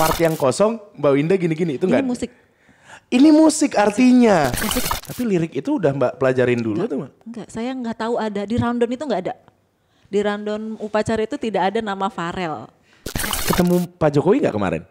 part yang kosong Mbak Winda gini-gini itu enggak? Ini musik. Ini musik artinya. Musik. Tapi lirik itu udah Mbak pelajarin dulu tuh Mbak? Enggak, saya nggak tahu ada. Di rundown itu nggak ada. Di rundown upacara itu tidak ada nama Farel. Ketemu Pak Jokowi nggak kemarin?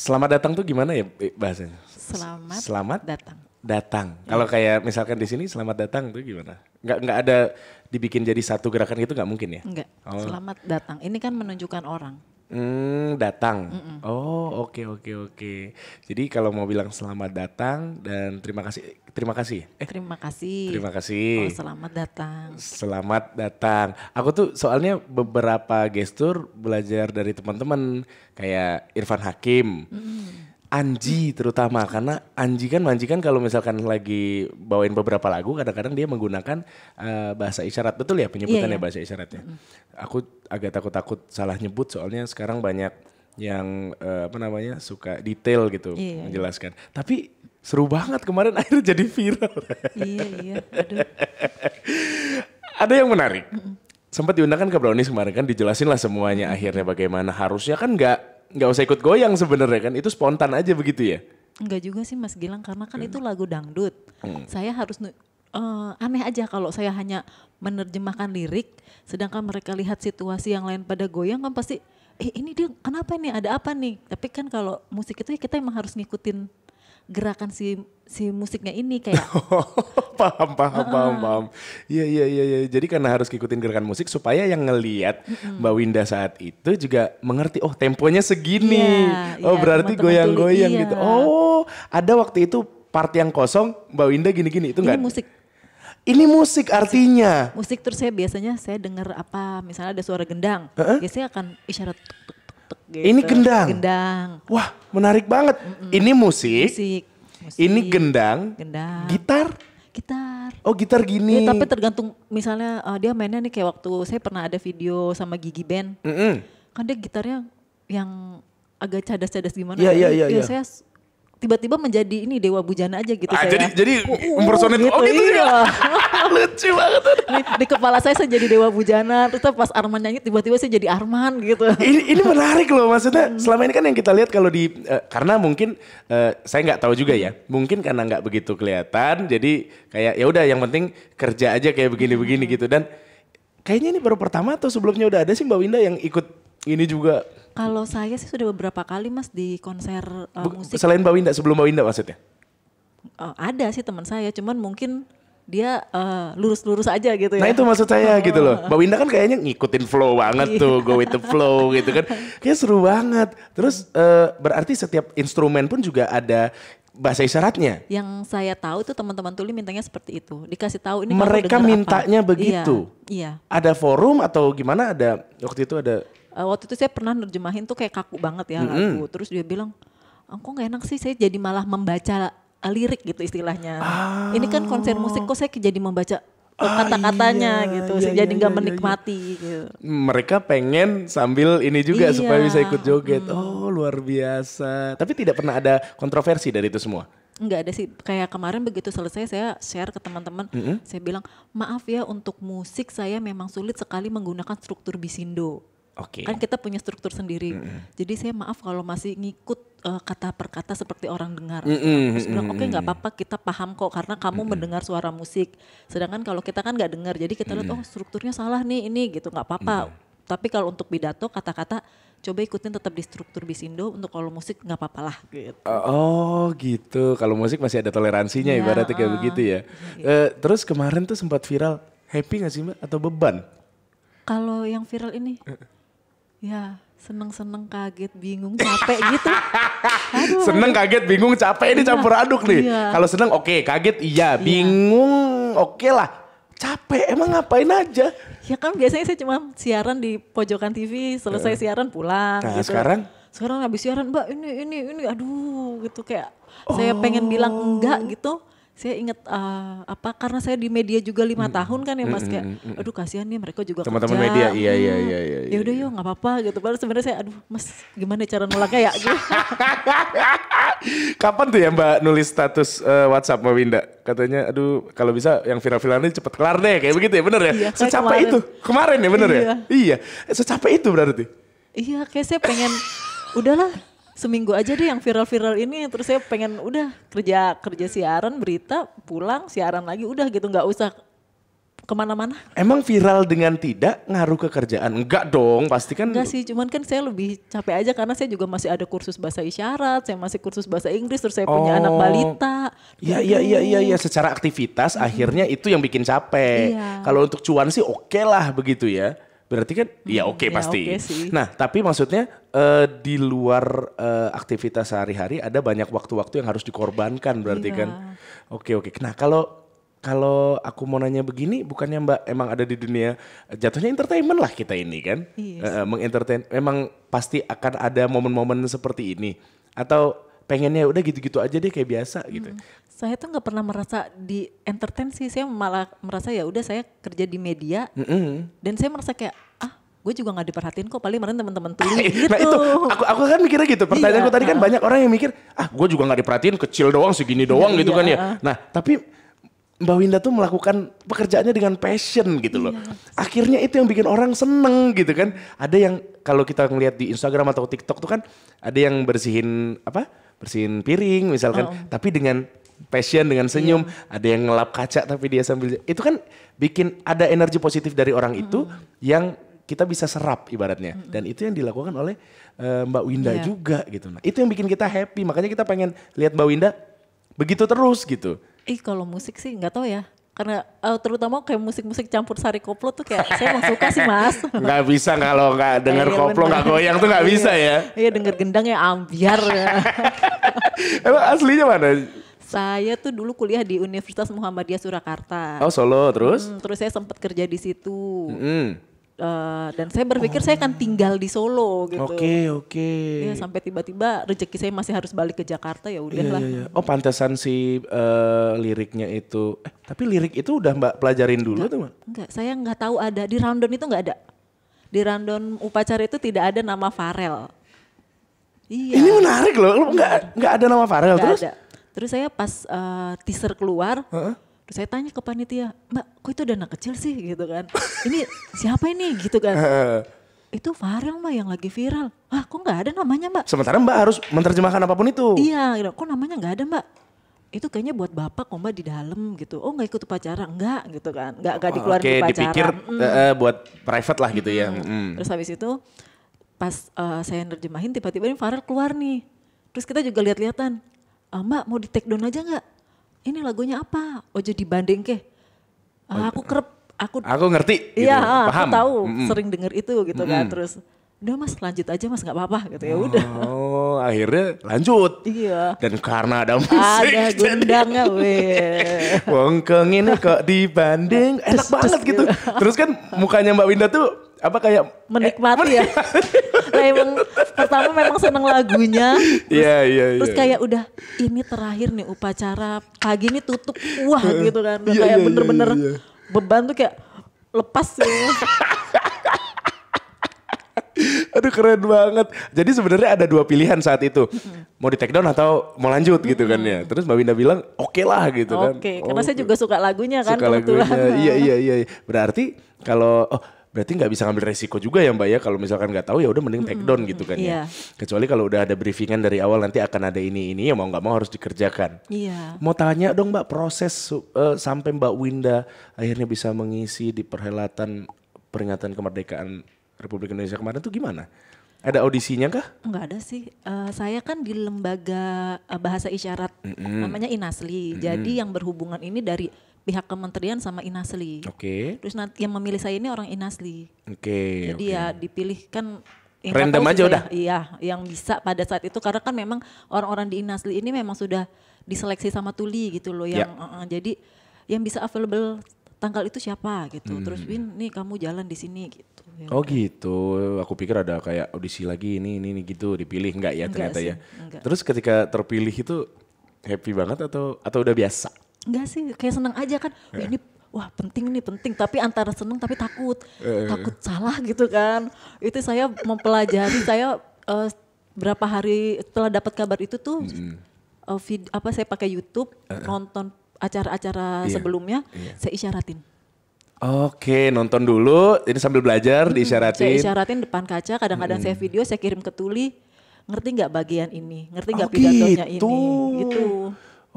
Selamat datang tuh gimana ya bahasanya? Selamat datang. Datang. Kalau kayak misalkan di sini selamat datang tuh gimana? Nggak ada dibikin jadi satu gerakan gitu nggak mungkin ya? Enggak. Oh. Selamat datang. Ini kan menunjukkan orang. Datang. Oh, oke. Jadi kalau mau bilang selamat datang dan terima kasih. Terima kasih. Terima kasih. Oh, selamat datang. Selamat datang. Aku tuh soalnya beberapa gestur belajar dari teman-teman kayak Irfan Hakim. Anji terutama karena Anji kan kalau misalkan lagi bawain beberapa lagu kadang-kadang dia menggunakan bahasa isyarat, betul ya penyebutannya bahasa isyaratnya. Aku agak takut salah nyebut soalnya sekarang banyak yang suka detail gitu menjelaskan. Tapi seru banget kemarin akhirnya jadi viral. Iya. Aduh. Ada yang menarik. Sempat diundangkan ke Brownies kemarin kan dijelasin lah semuanya akhirnya bagaimana harusnya kan nggak usah ikut goyang sebenarnya kan, itu spontan aja begitu ya? Enggak juga sih Mas Gilang, karena kan itu lagu dangdut. Saya harus aneh aja kalau saya hanya menerjemahkan lirik, sedangkan mereka lihat situasi yang lain pada goyang kan pasti, ini dia kenapa nih, ada apa nih? Tapi kan kalau musik itu ya kita emang harus ngikutin gerakan si musiknya ini kayak. Paham. Iya. Jadi karena harus ngikutin gerakan musik supaya yang ngeliat Mbak Winda saat itu juga mengerti, oh temponya segini. Berarti goyang-goyang gitu. Oh, ada waktu itu part yang kosong Mbak Winda gini-gini itu enggak? Ini musik. Ini musik artinya. Musik terus biasanya saya dengar apa, misalnya ada suara gendang. Biasanya akan isyarat tuk, gitu. Ini gendang. Wah, menarik banget. Ini musik. Ini gendang. Gitar. Oh, gitar gini. Ya, tapi tergantung misalnya dia mainnya nih kayak waktu saya pernah ada video sama Gigi Band. Kan dia gitarnya yang agak cadas-cadas gimana. Iya. Saya tiba-tiba menjadi ini Dewa Bujana aja gitu. Jadi impersonate gitu, iya. Lucu banget. Di kepala saya jadi Dewa Bujana, terus pas Arman nyanyi tiba-tiba saya jadi Arman gitu. Ini menarik loh, maksudnya selama ini kan yang kita lihat kalau di karena mungkin saya nggak tahu juga ya, mungkin karena nggak begitu kelihatan, jadi kayak ya udah yang penting kerja aja kayak begini-begini gitu. Dan kayaknya ini baru pertama atau sebelumnya udah ada sih Mbak Winda yang ikut ini juga? Kalau saya sih sudah beberapa kali Mas di konser musik. Selain Mbak Winda, sebelum Mbak Winda maksudnya? Ada sih teman saya, cuman mungkin dia lurus-lurus aja gitu ya. Nah itu maksud saya gitu loh. Mbak Winda kan kayaknya ngikutin flow banget tuh, go with the flow gitu kan. Kayak seru banget. Terus berarti setiap instrumen pun juga ada bahasa isyaratnya? Yang saya tahu itu teman-teman tuli mintanya seperti itu. Dikasih tahu ini mereka mintanya apa? Begitu? Iya. Ada forum atau gimana ada waktu itu ada? Waktu itu saya pernah nerjemahin tuh kayak kaku banget ya lagu. Terus dia bilang, kok gak enak sih saya jadi malah membaca lirik gitu istilahnya. Ini kan konser musik kok saya jadi membaca kata-katanya gitu. Saya jadi gak menikmati gitu. Mereka pengen sambil ini juga supaya bisa ikut joget. Oh luar biasa. Tapi tidak pernah ada kontroversi dari itu semua? Enggak ada sih, kayak kemarin begitu selesai saya share ke teman-teman. Saya bilang, maaf ya untuk musik saya memang sulit sekali menggunakan struktur bisindo. Kan kita punya struktur sendiri. Jadi saya maaf kalau masih ngikut kata per kata seperti orang dengar. Terus bilang oke nggak apa-apa kita paham kok karena kamu mendengar suara musik. Sedangkan kalau kita kan nggak dengar jadi kita lihat strukturnya salah nih ini gitu nggak apa-apa. Tapi kalau untuk pidato kata-kata coba ikutin tetap di struktur bisindo, untuk kalau musik nggak apa-apa lah gitu. Oh gitu, kalau musik masih ada toleransinya ibaratnya kayak begitu ya. Terus kemarin tuh sempat viral, happy gak sih Mbak atau beban? Kalau yang viral ini ya seneng-seneng, kaget, bingung, capek gitu. Aduh, seneng, kaget, bingung, capek ini campur aduk nih. Kalau seneng oke, kaget iya, bingung oke lah. capek, emang ngapain aja? Ya kan biasanya saya cuma siaran di pojokan TV, selesai siaran pulang Nah gitu. Sekarang habis siaran Mbak ini aduh gitu kayak saya pengen bilang enggak gitu. Saya ingat karena saya di media juga 5 tahun kan ya Mas kayak aduh kasihan nih mereka juga teman-teman kerja. media iya. Ya udah yuk nggak apa-apa gitu. Padahal sebenarnya saya aduh Mas gimana cara nolaknya ya gitu. Kapan tuh ya Mbak nulis status WhatsApp Mbak Winda? Katanya aduh kalau bisa yang viral-viral ini cepet kelar deh kayak begitu ya bener ya? Iya, secapek itu kemarin ya bener ya? Iya secapek itu berarti. Iya kayak saya pengen udahlah seminggu aja deh yang viral-viral ini terus saya pengen udah kerja siaran berita pulang siaran lagi udah gitu nggak usah kemana-mana. Emang viral dengan tidak ngaruh ke kerjaan? Enggak dong pasti kan. Enggak sih cuman kan saya lebih capek aja karena saya juga masih ada kursus bahasa isyarat, saya masih kursus bahasa Inggris terus saya punya anak balita. Iya secara aktivitas akhirnya itu yang bikin capek. Kalau untuk cuan sih oke lah begitu ya. Berarti kan ya oke pasti. Sih. Nah tapi maksudnya di luar aktivitas sehari-hari ada banyak waktu-waktu yang harus dikorbankan berarti kan. Oke. Nah kalau aku mau nanya begini bukannya Mbak emang ada di dunia jatuhnya entertainment lah kita ini kan. Mengentertain memang pasti akan ada momen-momen seperti ini. Atau pengennya udah gitu-gitu aja deh kayak biasa gitu. Saya tuh nggak pernah merasa di entertain sih, saya malah merasa ya udah saya kerja di media dan saya merasa kayak gue juga nggak diperhatiin kok paling kemarin teman-teman tuli gitu. Nah itu aku kan mikirnya gitu. Pertanyaanku tadi kan banyak orang yang mikir gue juga nggak diperhatiin kecil doang segini doang gitu kan ya. Nah tapi Mbak Winda tuh melakukan pekerjaannya dengan passion gitu loh. Akhirnya itu yang bikin orang seneng gitu kan. Ada yang kalau kita ngeliat di Instagram atau TikTok tuh kan ada yang bersihin piring misalkan. Tapi dengan passion, dengan senyum. Ada yang ngelap kaca tapi dia sambil. Itu kan bikin ada energi positif dari orang itu yang kita bisa serap ibaratnya. Dan itu yang dilakukan oleh Mbak Winda juga gitu. Nah itu yang bikin kita happy. Makanya kita pengen lihat Mbak Winda begitu terus gitu. Kalau musik sih nggak tahu ya. Karena terutama kayak musik-musik campur sari koplo tuh kayak saya emang suka sih Mas. Nggak bisa kalau nggak denger koplo nggak goyang tuh nggak bisa ya. Iya denger gendang ya ambiar ya. Emang aslinya mana? Saya tuh dulu kuliah di Universitas Muhammadiyah Surakarta. Oh Solo terus? Terus saya sempat kerja di situ. Dan saya berpikir saya akan tinggal di Solo gitu. Oke. Ya sampai tiba-tiba rezeki saya masih harus balik ke Jakarta ya udahlah. Iya. Oh pantesan si liriknya itu. Tapi lirik itu udah Mbak pelajarin dulu tuh Mbak? Enggak, saya nggak tahu ada di rundown itu nggak ada. Di rundown upacara itu tidak ada nama Farel. Iya. Ini menarik loh, nggak ada nama Farel terus? Ada. Terus saya pas teaser keluar, terus saya tanya ke panitia, Mbak kok itu ada anak kecil sih gitu kan. Ini siapa ini gitu kan. Itu Farel Mbak yang lagi viral. Kok nggak ada namanya Mbak. Sementara Mbak harus menerjemahkan apapun itu. Iya, kok namanya nggak ada Mbak. Itu kayaknya buat bapak kok Mbak di dalam gitu. Oh nggak ikut upacara, enggak gitu kan. Nggak dikeluarin di upacara. Dipikir buat private lah gitu ya. Terus habis itu pas saya nerjemahin tiba-tiba ini Farel keluar nih. Terus kita juga lihat-lihatan. Mbak mau di take down aja nggak? Ini lagunya apa? Ojo dibanding ke? Aku ngerti. Gitu. Iya, paham. aku tahu sering denger itu gitu kan. Terus udah Mas lanjut aja Mas nggak apa-apa gitu ya udah. Oh akhirnya lanjut. Iya. Dan karena ada musik. Ada gundangnya weh. Wongkeng ini kok dibanding enak banget gitu. Terus kan mukanya Mbak Winda tuh kayak menikmati ya. Nah, emang pertama memang seneng lagunya. Iya. Terus kayak udah ini terakhir nih upacara pagi ini tutup wah gitu kan. Kayak bener-bener beban tuh kayak lepas gitu. Aduh keren banget. Jadi sebenarnya ada dua pilihan saat itu. Mau di take down atau mau lanjut gitu kan ya. Terus Mbak Winda bilang oke lah gitu kan. Oke, karena saya juga suka lagunya kan. Suka lagunya, iya. Berarti kalau berarti nggak bisa ngambil resiko juga ya Mbak ya. Kalau misalkan nggak tahu ya udah mending take down gitu kan ya. Kecuali kalau udah ada briefingan dari awal nanti akan ada ini ya mau nggak mau harus dikerjakan. Iya. Mau tanya dong Mbak proses sampai Mbak Winda akhirnya bisa mengisi di perhelatan peringatan kemerdekaan Republik Indonesia kemarin tuh gimana? Ada audisinya kah? Enggak ada sih. Saya kan di lembaga bahasa isyarat namanya Inasli. Jadi yang berhubungan ini dari pihak kementerian sama Inasli. Oke. Terus nanti yang memilih saya ini orang Inasli. Oke. Jadi ya dipilih kan random aja udah? Iya, yang bisa pada saat itu karena kan memang orang-orang di Inasli ini memang sudah diseleksi sama Tuli gitu loh. Yang jadi yang bisa available tanggal itu siapa gitu. Terus Win nih kamu jalan di sini gitu. Ya Oh udah. gitu, aku pikir ada kayak audisi lagi ini gitu dipilih enggak ya Enggak ternyata sih, ya. enggak. Terus ketika terpilih itu happy banget atau udah biasa? Enggak sih, kayak seneng aja kan. Wah, ini wah penting nih penting, tapi antara seneng tapi takut salah gitu kan. Itu saya mempelajari, saya berapa hari setelah dapat kabar itu tuh saya pakai YouTube nonton acara-acara sebelumnya, saya isyaratin. Oke, nonton dulu, ini sambil belajar Saya diisyaratin. isyaratin depan kaca, kadang-kadang saya video, saya kirim ke Tuli, ngerti nggak bagian ini, ngerti nggak Oh, pidatonya gitu. ini, gitu.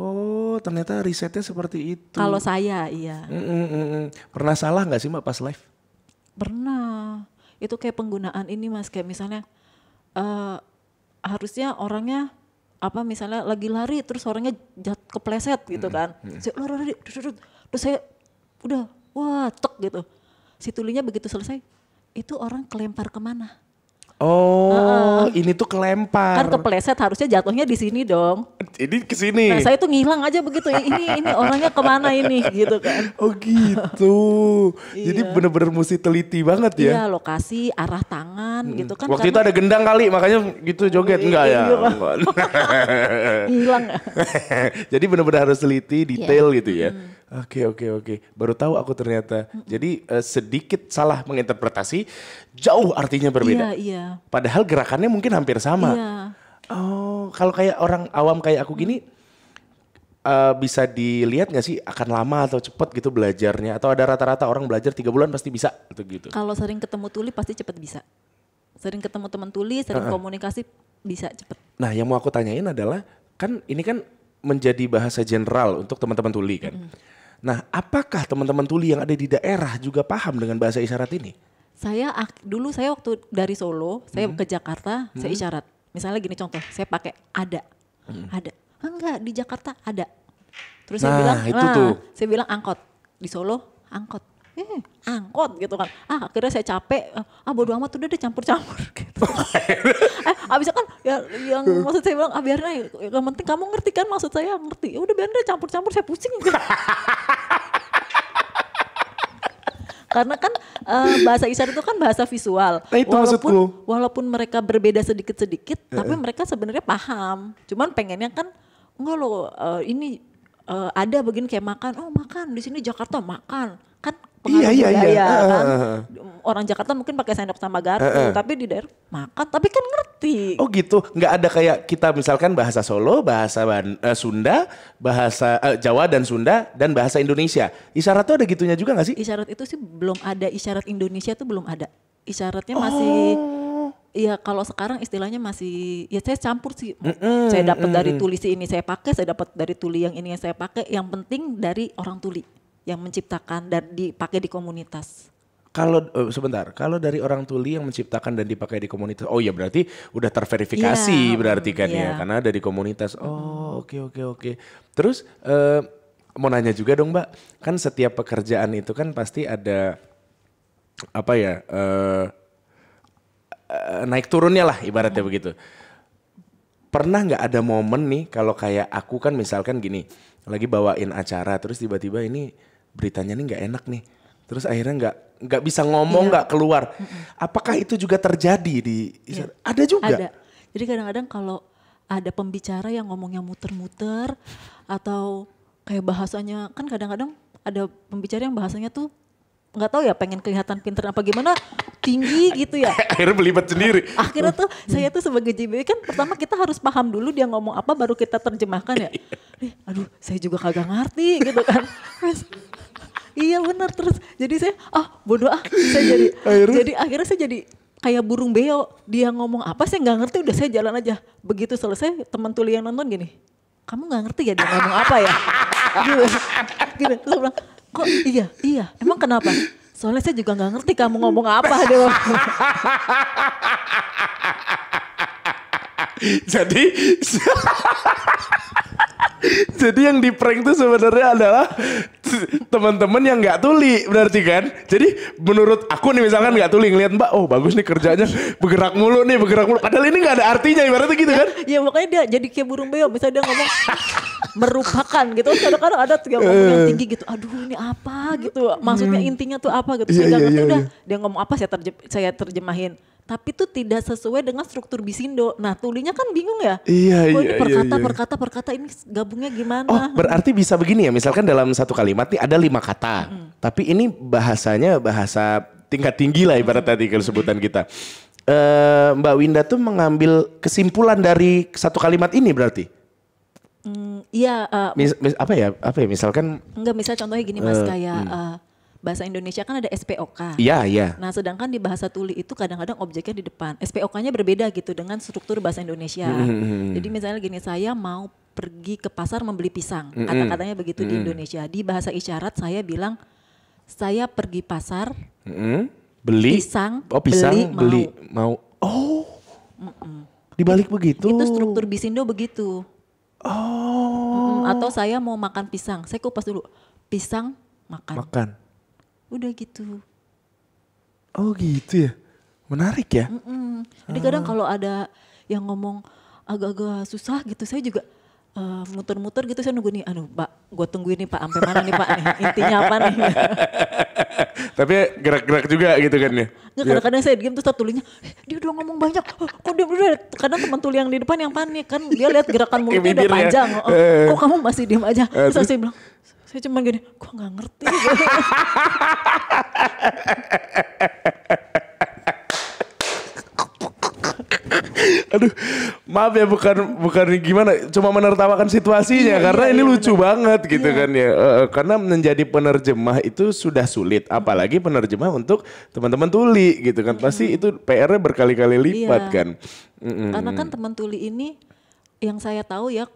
Oh, ternyata risetnya seperti itu. Kalau saya, iya. Pernah salah nggak sih Mbak pas live? Pernah. Itu kayak penggunaan ini Mas, kayak misalnya harusnya orangnya misalnya lagi lari terus orangnya kepleset gitu kan. Saya lari, terus saya udah wah tek gitu. Si Tulinya begitu selesai, itu orang kelempar kemana? Oh, ini tuh kelempar. Kan kepleset harusnya jatuhnya di sini dong. Ini ke sini. Nah saya tuh ngilang aja begitu, ini orangnya kemana ini gitu kan. Oh gitu. Jadi bener-bener mesti teliti banget ya. Iya, lokasi, arah tangan gitu kan. Waktu itu ada gendang kali makanya gitu joget enggak ya? Enggak. Hilang. Jadi benar-benar harus teliti, detail gitu ya. Oke. Baru tahu aku ternyata. Jadi sedikit salah menginterpretasi, jauh artinya berbeda. Iya. Padahal gerakannya mungkin hampir sama. Iya. Oh, kalau kayak orang awam kayak aku gini, bisa dilihat nggak sih akan lama atau cepat gitu belajarnya? Atau ada rata-rata orang belajar 3 bulan pasti bisa atau gitu? Kalau sering ketemu Tuli pasti cepat bisa. Sering ketemu teman Tuli, sering komunikasi bisa cepat. Nah, yang mau aku tanyain adalah, kan ini kan menjadi bahasa general untuk teman-teman Tuli kan. Nah, apakah teman-teman Tuli yang ada di daerah juga paham dengan bahasa isyarat ini? Dulu saya waktu dari Solo, saya ke Jakarta, saya isyarat. Misalnya gini contoh, saya pakai ada. Ada. Enggak, di Jakarta ada. Terus saya bilang, itu tuh. saya bilang angkot. Di Solo angkot. Angkot gitu kan. Akhirnya saya capek, bodo amat udah deh campur-campur gitu. Abisnya kan yang maksud saya bilang, biarin aja. Yang penting kamu ngerti kan, maksud saya ngerti. Udah biarin deh campur-campur, saya pusing. Karena kan bahasa isyarat itu kan bahasa visual. Nah, itu maksudku. Walaupun mereka berbeda sedikit-sedikit, tapi mereka sebenarnya paham. Cuman pengennya kan enggak loh, ini ada begini kayak makan. Oh makan di sini Jakarta makan. Kan pengaruh budaya kan. Orang Jakarta mungkin pakai sendok sama garpu, tapi di daerah makan. Tapi kan ngerti. Oh gitu, nggak ada kayak kita misalkan bahasa Solo, bahasa Sunda, bahasa Jawa dan Sunda, dan bahasa Indonesia. Isyarat tuh ada gitunya juga nggak sih? Isyarat itu sih belum ada, isyarat Indonesia tuh belum ada. Isyaratnya masih, ya kalau sekarang istilahnya masih, ya saya campur sih. Saya dapat dari Tuli ini saya pakai, saya dapat dari Tuli yang ini yang saya pakai. Yang penting dari orang Tuli yang menciptakan dan dipakai di komunitas. Kalau sebentar, kalau dari orang Tuli yang menciptakan dan dipakai di komunitas, oh ya berarti udah terverifikasi berarti kan ya, karena ada di komunitas. Oh oke. Terus mau nanya juga dong Mbak, kan setiap pekerjaan itu kan pasti ada apa ya naik turunnya lah ibaratnya begitu. Pernah nggak ada momen nih kalau kayak aku kan misalkan gini, lagi bawain acara terus tiba-tiba ini beritanya nih nggak enak nih. Terus akhirnya nggak bisa ngomong, nggak keluar. Apakah itu juga terjadi di? Ada juga. Ada. Jadi kadang-kadang kalau ada pembicara yang ngomongnya muter-muter atau kayak bahasanya, kan kadang-kadang ada pembicara yang bahasanya tuh nggak tahu ya pengen kelihatan pinter apa gimana, tinggi gitu ya. Akhirnya belibet sendiri. Akhirnya tuh saya tuh sebagai JBW kan pertama kita harus paham dulu dia ngomong apa baru kita terjemahkan ya. Aduh saya juga kagak ngerti gitu kan. Iya benar, terus jadi saya bodoh saya jadi akhirnya saya jadi kayak burung beo, dia ngomong apa saya nggak ngerti, udah saya jalan aja. Begitu selesai teman Tuli yang nonton gini, kamu nggak ngerti ya dia ngomong apa ya gitu. Terus bilang kok iya emang kenapa, soalnya saya juga nggak ngerti kamu ngomong apa dia. Jadi yang di prank tuh sebenarnya adalah teman-teman yang nggak Tuli berarti kan. Jadi menurut aku nih misalkan nggak Tuli ngeliat Mbak, oh bagus nih kerjanya bergerak mulu. Padahal ini nggak ada artinya ibaratnya gitu kan. Ya makanya dia jadi kayak burung beo, misalnya dia ngomong merupakan gitu. Kadang-kadang ada tuh yang ngomong yang tinggi gitu. Aduh ini apa gitu. Maksudnya intinya tuh apa gitu. Saya nggak ngerti udah. Dia ngomong apa saya terjemahin. Tapi itu tidak sesuai dengan struktur Bisindo. Nah tulinya kan bingung ya. Iya, ini perkata ini gabungnya gimana. Oh berarti bisa begini ya. Misalkan dalam satu kalimat nih ada 5 kata. Tapi ini bahasanya bahasa tingkat tinggi lah ibarat tadi kalau sebutan kita. Mbak Winda tuh mengambil kesimpulan dari satu kalimat ini berarti? Iya. Apa ya misalkan. Enggak, misal contohnya gini Mas kayak bahasa Indonesia kan ada SPOK. Iya, iya. Nah sedangkan di bahasa tuli itu kadang-kadang objeknya di depan. SPOK-nya berbeda gitu dengan struktur bahasa Indonesia. Jadi misalnya gini, saya mau pergi ke pasar membeli pisang. Kata-katanya begitu di Indonesia. Di bahasa isyarat saya bilang, saya pergi pasar, beli pisang, beli mau. Oh, dibalik begitu. Itu struktur Bisindo begitu. Oh. Atau saya mau makan pisang, saya kupas dulu. Pisang, makan. Udah gitu. Oh gitu ya, menarik ya. Jadi kadang kalau ada yang ngomong agak-agak susah gitu, saya juga muter-muter gitu, saya nunggu nih, Pak, gue tungguin nih Pak, sampai mana nih Pak, nih, intinya apa nih. Tapi gerak-gerak juga gitu kan ya. Nggak, kadang-kadang saya diam terus tulinya, dia udah ngomong banyak, kok dia udah, kadang teman tuli yang di depan yang panik kan, dia lihat gerakan mulutnya udah panjang, kok kamu masih diam aja. Terus saya bilang, saya cuma gini, kok gak ngerti. Aduh, maaf ya bukan gimana, cuma menertawakan situasinya karena ini lucu banget gitu kan ya. Karena menjadi penerjemah itu sudah sulit, apalagi penerjemah untuk teman-teman tuli gitu kan. Pasti itu PR-nya berkali-kali lipat kan. Karena kan teman tuli ini yang saya tahu ya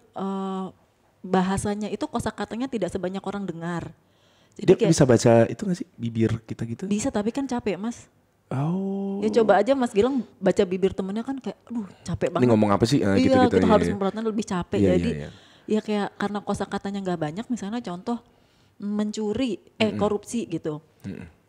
bahasanya itu kosakatanya tidak sebanyak orang dengar. Jadi dia bisa baca itu gak sih bibir kita gitu? Bisa, tapi kan capek Mas. Oh. Ya coba aja Mas Gilang baca bibir temennya kan kayak aduh capek banget. Ini ngomong apa sih? Iya gitu-gitu, kita harus memperhatikan lebih capek. Iya, jadi iya. ya kayak karena kosakatanya gak banyak, misalnya contoh mencuri, korupsi gitu.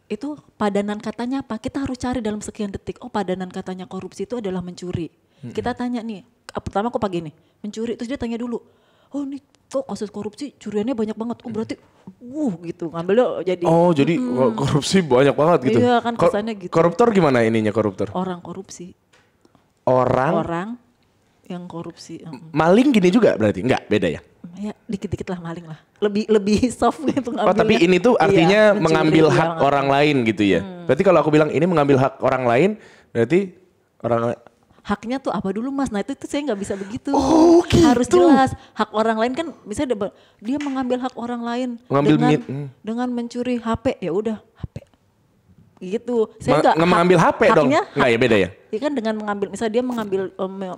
Itu padanan katanya apa? Kita harus cari dalam sekian detik. Oh padanan katanya korupsi itu adalah mencuri. Kita tanya nih, pertama aku pagi nih mencuri, terus dia tanya dulu, oh nih kok kasus korupsi curiannya banyak banget, oh berarti gitu ngambilnya jadi. Oh jadi korupsi banyak banget gitu. Iya kan kesannya gitu. Koruptor gimana ininya koruptor? Orang korupsi. Orang yang korupsi. Maling gini juga berarti? Enggak, beda ya? Ya dikit-dikit lah maling lah. Lebih soft gitu ngambilnya. Oh tapi ini tuh artinya mengambil hak orang lain gitu ya? Berarti kalau aku bilang ini mengambil hak orang lain, berarti orang haknya tuh apa dulu Mas? Nah itu saya nggak bisa begitu. Oh gitu. Harus jelas. Hak orang lain kan misalnya dia mengambil hak orang lain dengan mencuri HP, ya udah HP. Gitu. Saya nggak mengambil HP dong. Nggak ya beda ya? Iya kan dengan mengambil, misalnya dia mengambil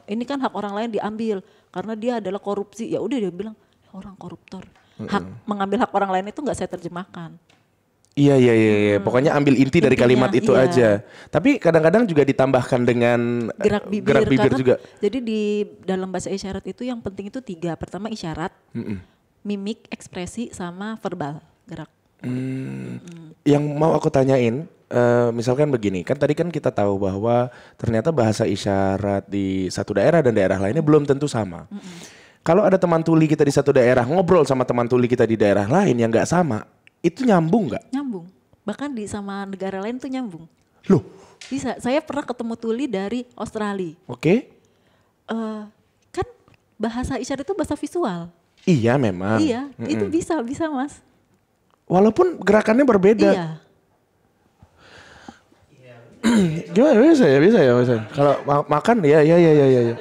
ini kan hak orang lain diambil karena dia adalah korupsi. Ya udah dia bilang orang koruptor. Hak mengambil hak orang lain itu nggak saya terjemahkan. Iya. Pokoknya ambil inti dari kalimat itu aja. Tapi kadang-kadang juga ditambahkan dengan gerak bibir juga. Jadi di dalam bahasa isyarat itu yang penting itu 3. Pertama isyarat, mimik, ekspresi, sama verbal gerak. Yang mau aku tanyain, misalkan begini, kan tadi kan kita tahu bahwa ternyata bahasa isyarat di satu daerah dan daerah lainnya belum tentu sama. Kalau ada teman tuli kita di satu daerah ngobrol sama teman tuli kita di daerah lain yang nggak sama, itu nyambung nggak? Nyambung. Bahkan sama negara lain tuh nyambung. Loh? Bisa. Saya pernah ketemu tuli dari Australia. Oke. Kan bahasa isyarat itu bahasa visual. Iya memang. Iya, itu bisa Mas. Walaupun gerakannya berbeda. Iya. Gimana bisa ya. Kalau makan ya. Iya.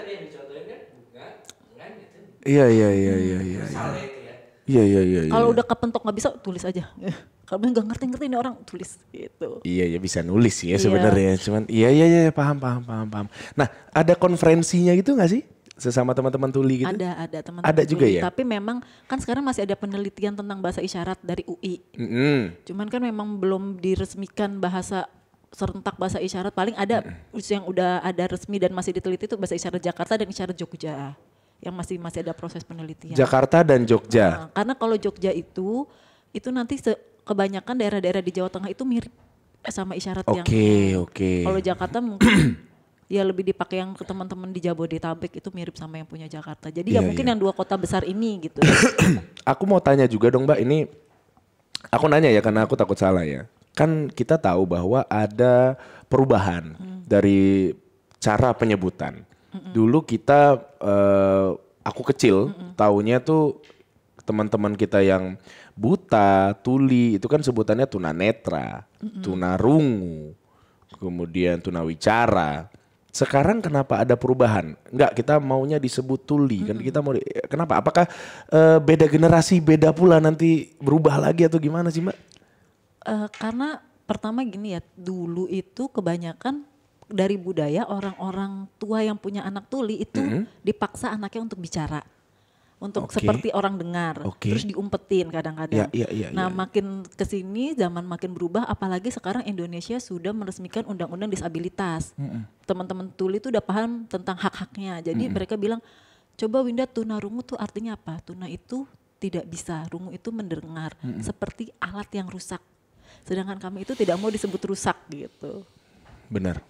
Kalau udah kepentok nggak bisa tulis aja. Kalau nggak ngerti ini orang tulis gitu. Iya bisa nulis ya sebenarnya. Cuman iya paham. Nah ada konferensinya gitu nggak sih sesama teman-teman tuli gitu? Ada teman-teman. Ada juga tuli, ya. Tapi memang kan sekarang masih ada penelitian tentang bahasa isyarat dari UI. Cuman kan memang belum diresmikan bahasa serentak bahasa isyarat. Paling ada yang udah ada resmi dan masih diteliti itu bahasa isyarat Jakarta dan isyarat Jogja. Yang masih ada proses penelitian. Jakarta dan Jogja. Nah, karena kalau Jogja itu nanti kebanyakan daerah-daerah di Jawa Tengah itu mirip sama isyarat yang. Oke. Kalau Jakarta mungkin Ya lebih dipakai yang ke teman-teman di Jabodetabek itu mirip sama yang punya Jakarta. Jadi ya mungkin yang 2 kota besar ini gitu. Aku mau tanya juga dong Mbak, ini aku nanya ya karena aku takut salah ya. Kan kita tahu bahwa ada perubahan dari cara penyebutan. Dulu kita, aku kecil taunya tuh teman-teman kita yang buta, tuli itu kan sebutannya tunanetra, tunarungu, kemudian tunawicara. Sekarang kenapa ada perubahan? Enggak, kita maunya disebut tuli kan kita mau kenapa? Apakah beda generasi, beda pula nanti berubah lagi atau gimana sih, Mbak? Karena pertama gini ya, dulu itu kebanyakan dari budaya orang-orang tua yang punya anak tuli itu dipaksa anaknya untuk bicara. Untuk seperti orang dengar, terus diumpetin kadang-kadang. Nah makin kesini zaman makin berubah, apalagi sekarang Indonesia sudah meresmikan undang-undang disabilitas. Teman-teman tuli itu udah paham tentang hak-haknya, jadi mereka bilang, coba Winda, tunarungu tuh artinya apa? Tuna itu tidak bisa, rungu itu mendengar, seperti alat yang rusak. Sedangkan kami itu tidak mau disebut rusak gitu. Benar,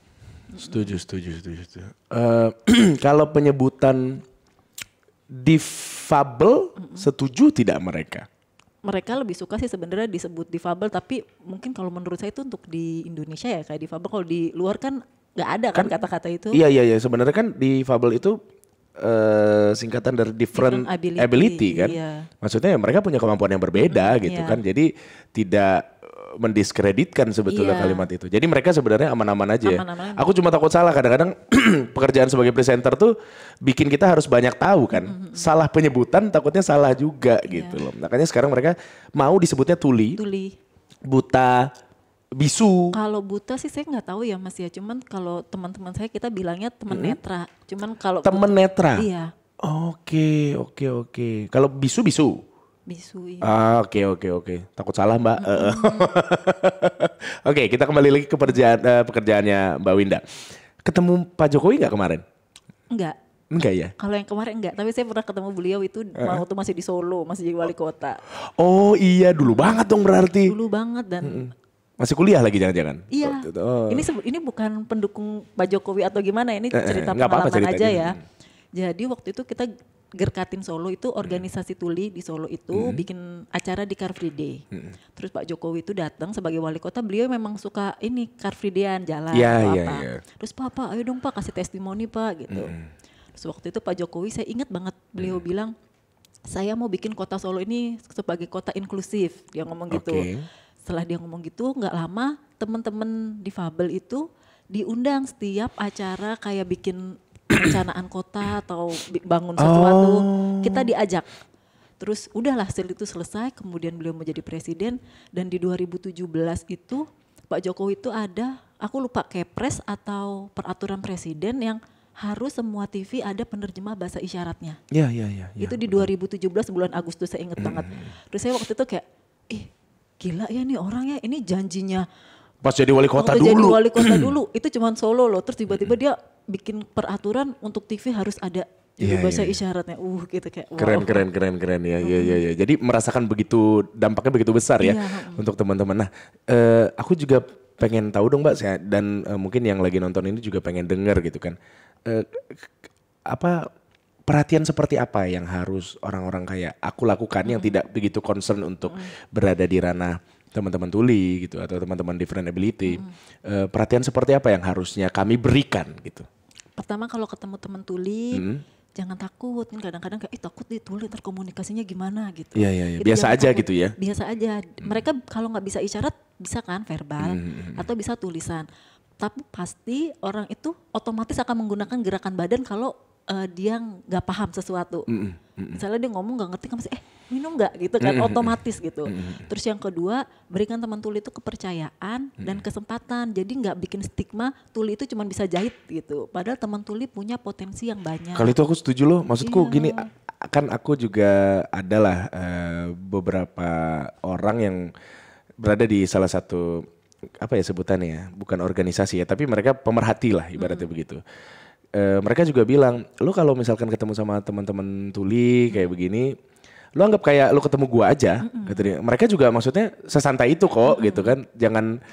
setuju. Kalau penyebutan difabel, setuju tidak mereka? Mereka lebih suka sih sebenarnya disebut difabel, tapi mungkin kalau menurut saya itu untuk di Indonesia ya kayak difabel. Kalau di luar kan nggak ada kan kata-kata itu. Iya. Sebenarnya kan difabel itu singkatan dari different ability kan. Iya. Maksudnya ya mereka punya kemampuan yang berbeda gitu kan. Jadi tidak mendiskreditkan sebetulnya kalimat itu. Jadi mereka sebenarnya aman-aman aja. Aku cuma takut salah kadang-kadang pekerjaan sebagai presenter tuh bikin kita harus banyak tahu kan. Salah penyebutan takutnya salah juga gitu loh. Makanya sekarang mereka mau disebutnya tuli. Buta, bisu. Kalau buta sih saya nggak tahu ya Mas ya. Cuman kalau teman-teman saya kita bilangnya teman netra. Cuman kalau teman netra. Iya. Oke. Kalau bisu. Bisu, iya. Oke. Takut salah Mbak. Oke, kita kembali lagi ke pekerjaannya Mbak Winda. Ketemu Pak Jokowi nggak kemarin? Enggak ya? Kalau yang kemarin enggak, tapi saya pernah ketemu beliau itu waktu masih di Solo, masih jadi wali kota. Oh iya, dulu banget dong berarti. Dulu banget dan masih kuliah lagi jangan-jangan? Iya. Ini bukan pendukung Pak Jokowi atau gimana, ini cerita pengalaman aja ya. Jadi waktu itu kita Gerkatin Solo itu organisasi tuli di Solo itu bikin acara di Car Free Day. Terus Pak Jokowi itu datang sebagai wali kota, beliau memang suka ini Car Free Day-an jalan atau apa. Terus Pak, ayo dong Pak kasih testimoni Pak gitu. Terus waktu itu Pak Jokowi saya ingat banget beliau bilang, saya mau bikin kota Solo ini sebagai kota inklusif. Dia ngomong gitu. Setelah dia ngomong gitu nggak lama teman-teman difabel itu diundang setiap acara kayak bikin perencanaan kota atau bangun sesuatu, kita diajak. Terus udahlah setelah itu selesai, kemudian beliau menjadi presiden dan di 2017 itu Pak Jokowi itu ada, aku lupa kepres atau peraturan presiden yang harus semua TV ada penerjemah bahasa isyaratnya. Iya. Itu di 2017 bulan Agustus saya ingat banget. Terus saya waktu itu kayak, gila ya nih orang ya, ini janjinya. Pas jadi wali kota dulu. Jadi wali kota dulu, itu cuma Solo loh. Terus tiba-tiba dia bikin peraturan untuk TV harus ada bahasa isyaratnya. Gitu kayak wow. Keren ya. Iya. Jadi merasakan begitu dampaknya begitu besar ya untuk teman-teman. Nah, aku juga pengen tahu dong Mbak, dan mungkin yang lagi nonton ini juga pengen denger gitu kan. Perhatian seperti apa yang harus orang-orang kayak aku lakukan yang tidak begitu concern untuk berada di ranah teman-teman tuli gitu atau teman-teman different ability. Perhatian seperti apa yang harusnya kami berikan gitu? Pertama kalau ketemu teman tuli jangan takut, kan kadang-kadang kayak takut nih tuli ntar komunikasinya gimana gitu. Iya. Biasa aja takut, gitu ya. Biasa aja. Mereka kalau nggak bisa isyarat bisa kan verbal atau bisa tulisan. Tapi pasti orang itu otomatis akan menggunakan gerakan badan kalau dia nggak paham sesuatu. Misalnya dia ngomong nggak ngerti, kamu masih minum nggak gitu kan, otomatis gitu. Terus yang kedua, berikan teman tuli itu kepercayaan dan kesempatan. Jadi nggak bikin stigma tuli itu cuma bisa jahit gitu. Padahal teman tuli punya potensi yang banyak. Kalau itu aku setuju loh. Maksudku gini, kan aku juga adalah beberapa orang yang berada di salah satu apa ya sebutannya ya, bukan organisasi ya, tapi mereka pemerhati lah ibaratnya begitu. Mereka juga bilang, lu kalau misalkan ketemu sama teman-teman tuli kayak begini, lu anggap kayak lu ketemu gua aja. Gitu. Mereka juga maksudnya sesantai itu kok gitu kan. Jangan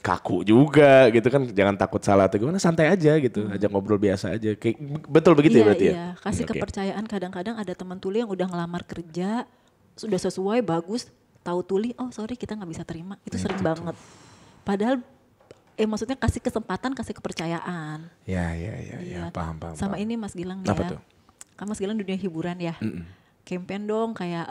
kaku juga gitu kan, jangan takut salah atau gimana, santai aja gitu, ajak ngobrol biasa aja. Kayak betul begitu ya berarti ya? Iya, kasih kepercayaan. Kadang-kadang ada teman tuli yang udah ngelamar kerja, sudah sesuai, bagus, tahu tuli, oh sorry kita nggak bisa terima, itu sering banget. Padahal maksudnya kasih kesempatan, kasih kepercayaan. Ya, paham. Sama ini Mas Gilang ya, tuh? Kan Mas Gilang dunia hiburan ya, campaign dong kayak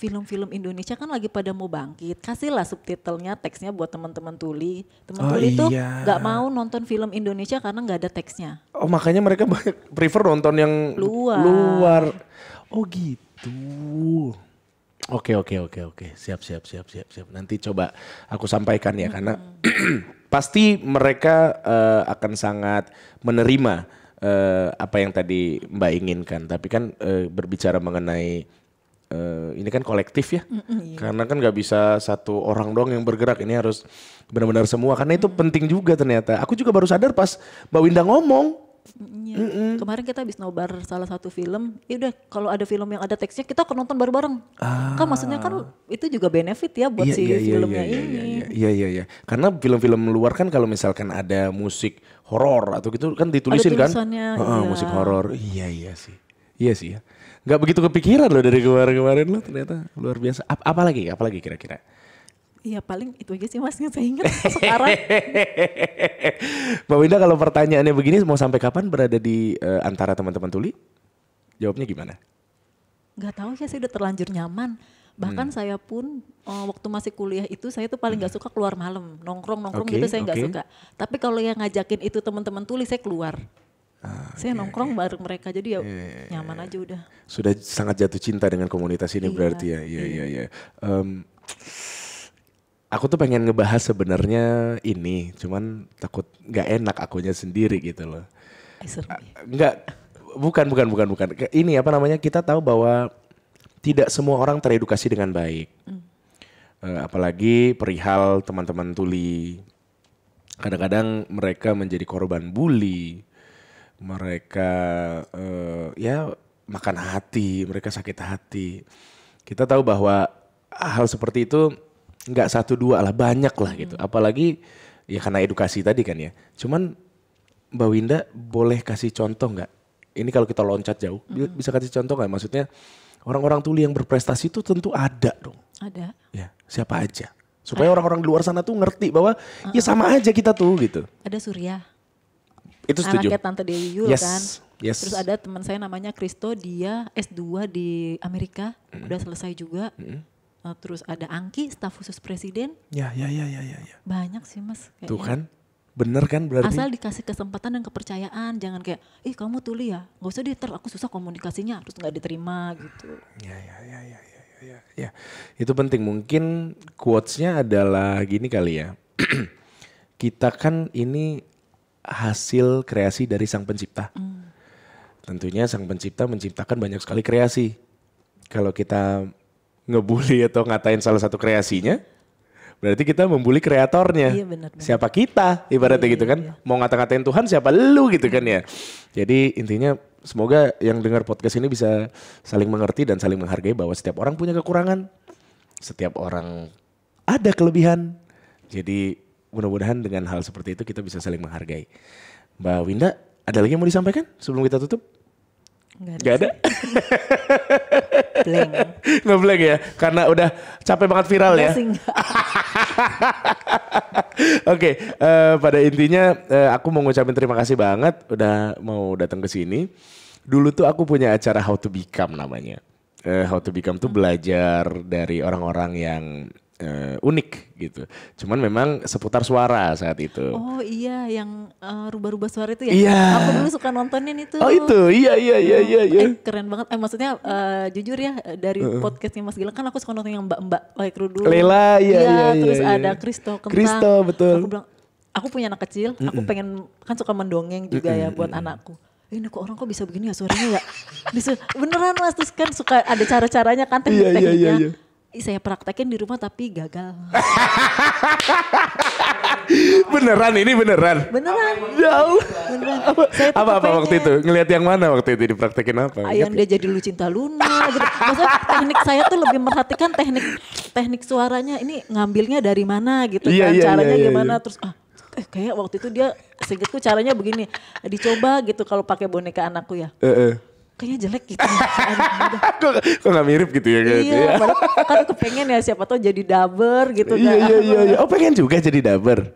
film-film Indonesia kan lagi pada mau bangkit, kasihlah subtitlenya, teksnya buat teman-teman tuli. Tuli itu nggak mau nonton film Indonesia karena nggak ada teksnya. Oh makanya mereka prefer nonton yang luar. Oh gitu. Oke. Siap. Nanti coba aku sampaikan ya, karena pasti mereka akan sangat menerima apa yang tadi Mbak inginkan. Tapi kan berbicara mengenai ini kan kolektif ya, karena kan nggak bisa satu orang doang yang bergerak, ini harus benar-benar semua, karena itu penting juga ternyata. Aku juga baru sadar pas Mbak Winda ngomong. Kemarin kita habis nobar salah satu film, ya udah kalau ada film yang ada teksnya kita akan nonton bareng-bareng. Kan maksudnya kan itu juga benefit ya buat filmnya ini. Iya. Karena film-film luar kan kalau misalkan ada musik horor atau gitu kan ditulisin kan. Musik horor. Iya sih ya. Gak begitu kepikiran loh dari kemarin loh, ternyata luar biasa. Apalagi kira-kira? Iya paling itu aja sih Mas yang saya ingat sekarang. Mbak Winda, kalau pertanyaannya begini, mau sampai kapan berada di antara teman-teman tuli? Jawabnya gimana? Gak tahu ya, saya udah terlanjur nyaman. Bahkan saya pun waktu masih kuliah itu saya tuh paling gak suka keluar malam. Nongkrong gitu saya gak suka. Tapi kalau yang ngajakin itu teman-teman tuli, saya keluar. Saya nongkrong bareng mereka, jadi ya nyaman aja udah. Sudah sangat jatuh cinta dengan komunitas ini berarti ya. Iya. Aku tuh pengen ngebahas sebenarnya ini, cuman takut nggak enak akunya sendiri gitu loh. Nggak, bukan. Ini apa namanya, kita tahu bahwa tidak semua orang teredukasi dengan baik. Apalagi perihal teman-teman tuli. Kadang-kadang mereka menjadi korban bully. Mereka ya makan hati, mereka sakit hati. Kita tahu bahwa hal seperti itu nggak satu dua lah, banyak lah gitu. Apalagi ya karena edukasi tadi kan ya. Cuman Mbak Winda boleh kasih contoh nggak? Ini kalau kita loncat jauh, bisa kasih contoh nggak? Maksudnya orang-orang tuli yang berprestasi itu tentu ada dong. Ada. Ya, siapa aja. Supaya orang-orang di luar sana tuh ngerti bahwa ya sama aja kita tuh gitu. Ada Surya. Itu setuju. Anaknya Tante Dewi Yul kan. Yes. Terus ada teman saya namanya Kristo, dia S2 di Amerika, udah selesai juga. Terus ada Angki, staf khusus presiden. Ya. Banyak sih Mas. Kayaknya. Tuh kan, bener kan berarti. Asal dikasih kesempatan dan kepercayaan, jangan kayak, kamu tuli ya, gak usah deh, aku susah komunikasinya, terus gak diterima gitu. Ya. Itu penting, mungkin quotes-nya adalah gini kali ya. Kita kan ini hasil kreasi dari Sang Pencipta. Tentunya Sang Pencipta menciptakan banyak sekali kreasi. Kalau kita ngebully atau ngatain salah satu kreasinya, berarti kita membuli kreatornya. Iya, benar. Siapa kita ibaratnya gitu kan. Iya. Mau ngata-ngatain Tuhan siapa lu gitu kan ya. Jadi intinya semoga yang dengar podcast ini bisa saling mengerti dan saling menghargai bahwa setiap orang punya kekurangan. Setiap orang ada kelebihan. Jadi mudah-mudahan dengan hal seperti itu kita bisa saling menghargai. Mbak Winda, ada lagi yang mau disampaikan sebelum kita tutup? Gak ada? Blank. Nge-blank ya? Karena udah capek banget viral ya? Oke, pada intinya aku mau ngucapin terima kasih banget udah mau datang ke sini. Dulu tuh aku punya acara How to Become namanya. How to Become tuh belajar dari orang-orang yang unik gitu. Cuman memang seputar suara saat itu. Oh iya, yang rubah-rubah suara itu ya? Iya. Aku dulu suka nontonin itu. Oh itu, iya. Keren banget. Maksudnya jujur ya, dari podcastnya Mas Gilang kan aku suka nonton yang mbak-mbak pakai kerudung. Lela, iya. Terus ada Kristo Kentang. Kristo, betul. Aku bilang, aku punya anak kecil, aku pengen, kan suka mendongeng juga ya buat anakku. Ini kok orang kok bisa begini ya suaranya ya? Beneran Mas, terus kan suka ada cara-caranya kan, teknik-tekniknya. Saya praktekin di rumah tapi gagal. Beneran ini beneran? Beneran. Jauh. Beneran. Apa waktu itu? Ngelihat yang mana waktu itu dipraktekin apa? Yang dia jadi Lucinta Luna gitu. Maksudnya teknik saya tuh lebih merhatikan teknik teknik suaranya ini ngambilnya dari mana gitu kan, caranya gimana. Terus kayak waktu itu dia seingetku caranya begini, dicoba gitu kalau pakai boneka anakku ya. Kayaknya jelek gitu. Kok gak mirip gitu ya? Iya, kan kepengen ya siapa tahu jadi dubber gitu kan. Iya. Oh pengen juga jadi dubber?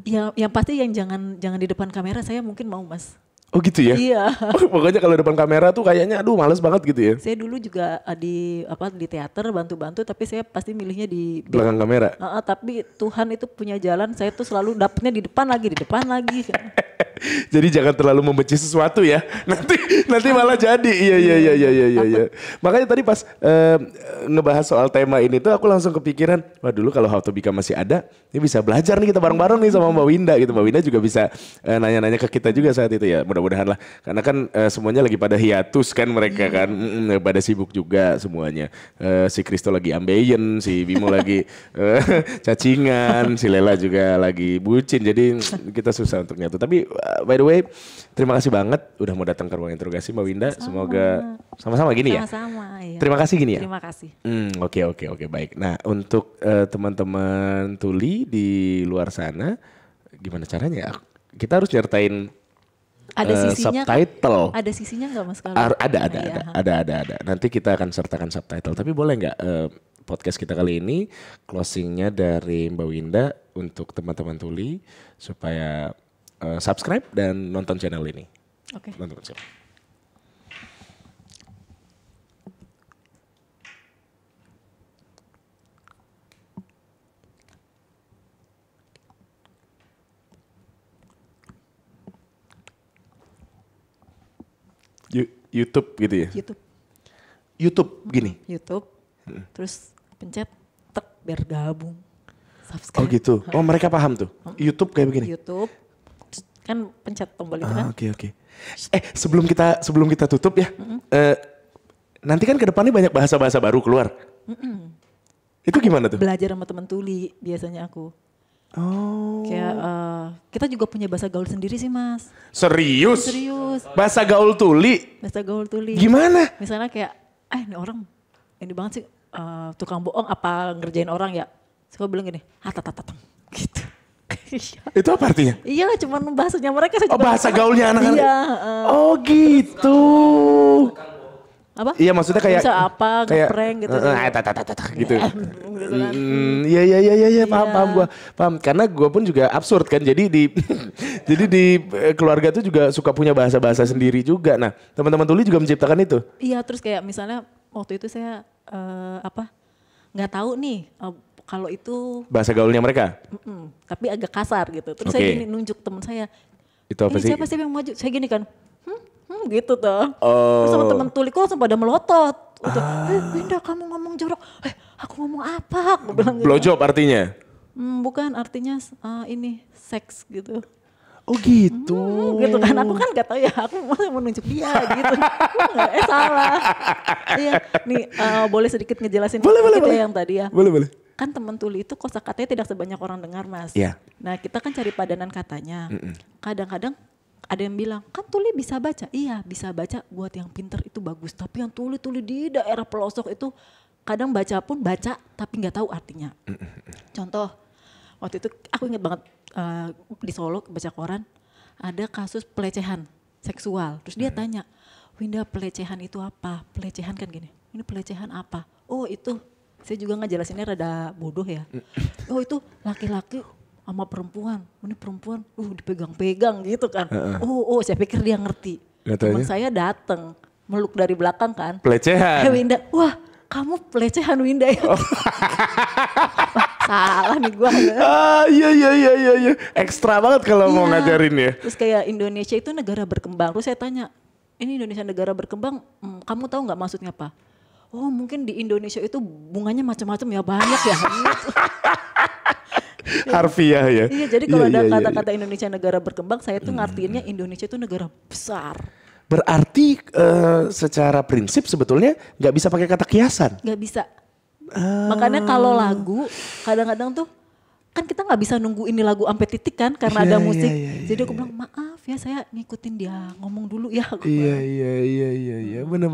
Yang pasti yang jangan di depan kamera saya mungkin mau Mas. Oh gitu ya? Iya. Pokoknya kalau depan kamera tuh kayaknya aduh males banget gitu ya? Saya dulu juga di teater bantu-bantu tapi saya pasti milihnya di belakang kamera. Tapi Tuhan itu punya jalan, saya tuh selalu dapetnya di depan lagi. Jadi jangan terlalu membenci sesuatu ya. Nanti malah jadi. Iya. Makanya tadi pas ngebahas soal tema ini tuh aku langsung kepikiran, wah dulu kalau How to Become masih ada, ini bisa belajar nih kita bareng-bareng nih sama Mbak Winda gitu. Mbak Winda juga bisa nanya-nanya ke kita juga saat itu ya. Mudah-mudahan lah. Karena kan semuanya lagi pada hiatus kan mereka kan. Pada sibuk juga semuanya. Si Kristo lagi ambeien, si Bimo lagi cacingan, si Lela juga lagi bucin. Jadi kita susah untuk nyatu. Tapi by the way, terima kasih banget udah mau datang ke ruang interogasi Mbak Winda. Semoga sama-sama gini ya. Sama-sama. Iya. Terima kasih gini ya. Terima kasih. Oke, baik. Nah untuk teman-teman tuli di luar sana, gimana caranya? Kita harus nyertain ada sisinya subtitle. Ada sisinya nggak Mas? Ada. Nanti kita akan sertakan subtitle. Tapi boleh nggak podcast kita kali ini closingnya dari Mbak Winda untuk teman-teman tuli supaya subscribe dan nonton channel ini. Oke. Nonton channel. YouTube gitu ya? YouTube gini? YouTube, terus pencet tek biar gabung. Subscribe. Oh gitu, oh mereka paham tuh? YouTube kayak begini? YouTube, kan pencet tombol itu kan. Oke. Sebelum kita tutup ya, nanti kan ke depannya banyak bahasa-bahasa baru keluar. Itu gimana tuh? Belajar sama teman tuli biasanya aku. Oh. Kayak kita juga punya bahasa gaul sendiri sih Mas. Serius? Serius. Bahasa gaul tuli? Bahasa gaul tuli. Gimana? Misalnya kayak, ini orang ini banget sih tukang bohong apa ngerjain orang ya. Suka bilang gini, hatatatang gitu. Itu apa artinya? Iya cuman bahasanya mereka. Bahasa gaulnya anak-anak? Iya. Oh gitu. Apa? Iya maksudnya kayak bisa apa ngeprank gitu. Gitu. Iya paham. Karena gue pun juga absurd kan. Jadi di keluarga tuh juga suka punya bahasa-bahasa sendiri juga. Nah, teman-teman tuli juga menciptakan itu. Iya, terus kayak misalnya waktu itu saya nggak tahu nih kalau itu bahasa gaulnya mereka. Tapi agak kasar gitu. Terus saya gini nunjuk teman saya. Itu apa sih? Siapa sih yang maju? Saya gini kan. Gitu tuh. Terus sama teman tuliku langsung pada melotot. Winda kamu ngomong jorok. Aku ngomong apa? Aku bilang gitu. Blowjob artinya? Bukan, artinya ini seks gitu. Oh gitu. Gitu kan, aku kan gak tahu ya, aku mau nunjuk dia gitu. Salah. Iya, nih boleh sedikit ngejelasin boleh. yang tadi ya. Boleh. Kan teman tuli itu kosakatanya tidak sebanyak orang dengar Mas. Iya. Nah kita kan cari padanan katanya. Kadang-kadang ada yang bilang, kan tuli bisa baca. Iya bisa baca, buat yang pinter itu bagus. Tapi yang tuli-tuli di daerah pelosok itu kadang baca pun baca tapi gak tahu artinya. Contoh, waktu itu aku ingat banget di Solo baca koran, ada kasus pelecehan seksual. Terus dia tanya, Winda pelecehan itu apa? Pelecehan kan gini, ini pelecehan apa? Oh itu, saya juga ngejelasinnya rada bodoh ya. Oh itu laki-laki sama perempuan, ini perempuan, dipegang-pegang gitu kan. Oh, saya pikir dia ngerti. Teman saya datang, meluk dari belakang kan. Pelecehan. Winda, wah kamu pelecehan Winda ya. Salah nih gue. Iya. Ekstra banget kalau mau ngajarin ya. Terus kayak Indonesia itu negara berkembang. Terus saya tanya, ini Indonesia negara berkembang, kamu tahu nggak maksudnya apa? Oh mungkin di Indonesia itu bunganya macam-macam ya, banyak ya. Harfiah ya. Iya, jadi kalau ada kata-kata Indonesia negara berkembang, saya tuh ngartiinnya Indonesia itu negara besar. Berarti secara prinsip sebetulnya nggak bisa pakai kata kiasan. Nggak bisa. Makanya kalau lagu kadang-kadang tuh kan kita nggak bisa nunggu ini lagu sampai titik kan karena ada musik. Jadi aku bilang maaf ya saya ngikutin dia ngomong dulu ya. Iya, bener.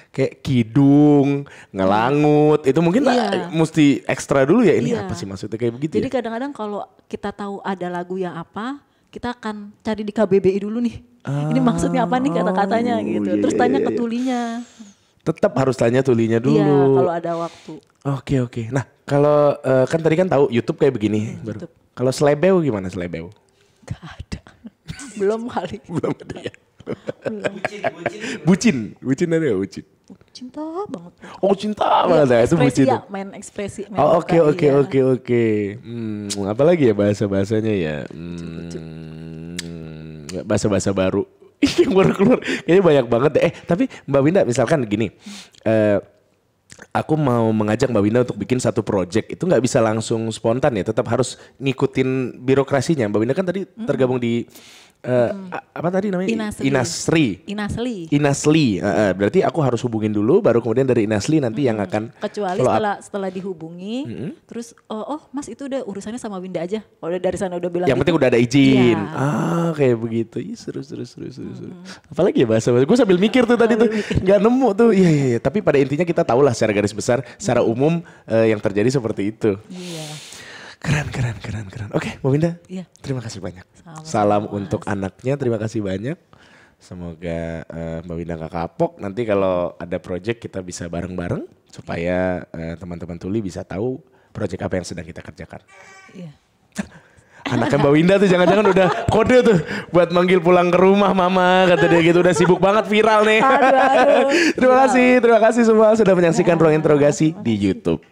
Kayak kidung, ngelangut, itu mungkin mesti ekstra dulu ya, ini apa sih maksudnya kayak begitu. Jadi kadang-kadang kalau kita tahu ada lagu yang apa, kita akan cari di KBBI dulu nih. Ini maksudnya apa nih kata-katanya gitu. Terus tanya ke tulinya. Tetap harus tanya tulinya dulu. Iya, kalau ada waktu. Oke. Nah, kalau kan tadi kan tahu YouTube kayak begini. Kalau Slebeu gimana Slebeu? Gak ada. Belum kali. Belum ada ya. Bucin ada ya bucin? Cinta banget. Oh cinta banget ya, itu bucin. Ya, main ekspresi. Oke. Apalagi ya bahasa-bahasanya ya. Bahasa-bahasa baru. Yang baru keluar. Kayaknya banyak banget deh. Tapi Mbak Winda misalkan gini. Aku mau mengajak Mbak Winda untuk bikin satu project. Itu gak bisa langsung spontan ya. Tetap harus ngikutin birokrasinya. Mbak Winda kan tadi tergabung di apa tadi namanya? Inasri. Berarti aku harus hubungin dulu, baru kemudian dari Inasli nanti yang akan. Kecuali setelah dihubungi, terus Mas itu udah urusannya sama Winda aja. Udah dari sana udah bilang. Yang penting udah ada izin. Kayak begitu. Ih, seru. Apalagi ya bahasa. Gue sambil mikir tuh tadi tuh, nggak nemu tuh. Iya. Tapi pada intinya kita tahu lah secara garis besar, secara umum yang terjadi seperti itu. Iya. Keren. Oke, Mbak Winda. Iya. Terima kasih banyak. Salam untuk anaknya, terima kasih banyak. Semoga Mbak Winda gak kapok. Nanti kalau ada project kita bisa bareng-bareng supaya teman-teman Tuli bisa tahu project apa yang sedang kita kerjakan. Iya. Anaknya Mbak Winda tuh jangan-jangan udah kode tuh buat manggil pulang ke rumah mama, kata dia gitu, udah sibuk banget, viral nih. Aduh. Terima kasih semua sudah menyaksikan Ruang Interogasi di YouTube.